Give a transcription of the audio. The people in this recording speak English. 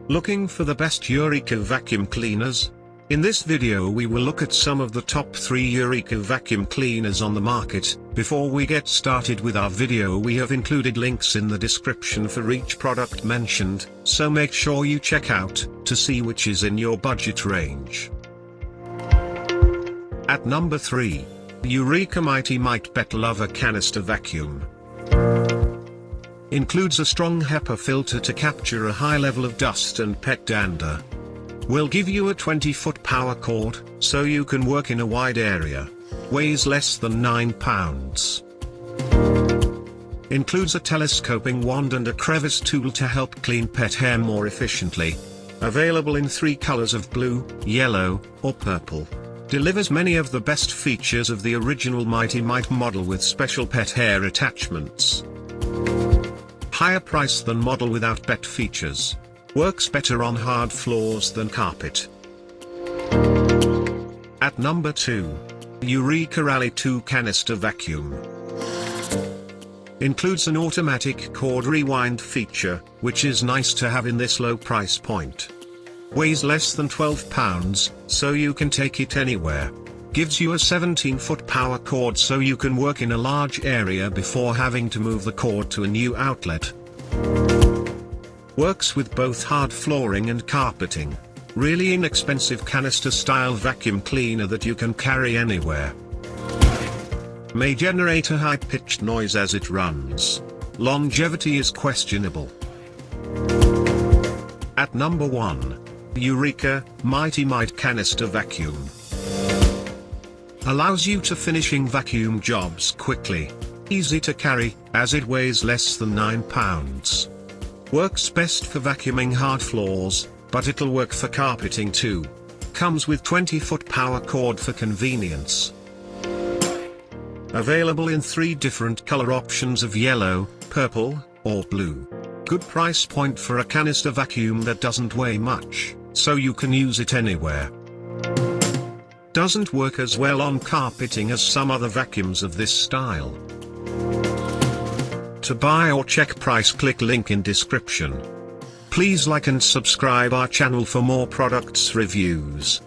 Looking for the best Eureka vacuum cleaners? In this video we will look at some of the top 3 Eureka vacuum cleaners on the market. Before we get started with our video, we have included links in the description for each product mentioned, so make sure you check out to see which is in your budget range. At number 3. Eureka Mite Pet Lover Canister Vacuum. Includes a strong HEPA filter to capture a high level of dust and pet dander. Will give you a 20-foot power cord, so you can work in a wide area. Weighs less than 9 pounds. Includes a telescoping wand and a crevice tool to help clean pet hair more efficiently. Available in 3 colors of blue, yellow, or purple. Delivers many of the best features of the original Mite model with special pet hair attachments. Higher price than model without pet features. Works better on hard floors than carpet. At number 2. Eureka Rally 2 Canister Vacuum. Includes an automatic cord rewind feature, which is nice to have in this low price point. Weighs less than 12 pounds, so you can take it anywhere. Gives you a 17-foot power cord so you can work in a large area before having to move the cord to a new outlet. Works with both hard flooring and carpeting. Really inexpensive canister-style vacuum cleaner that you can carry anywhere. May generate a high-pitched noise as it runs. Longevity is questionable. At number 1. Eureka Mite Canister Vacuum. Allows you to finishing vacuum jobs quickly. Easy to carry, as it weighs less than 9 pounds. Works best for vacuuming hard floors, but it'll work for carpeting too. Comes with 20-foot power cord for convenience. Available in 3 different color options of yellow, purple, or blue. Good price point for a canister vacuum that doesn't weigh much, so you can use it anywhere. Doesn't work as well on carpeting as some other vacuums of this style. To buy or check price, click link in description. Please like and subscribe our channel for more products reviews.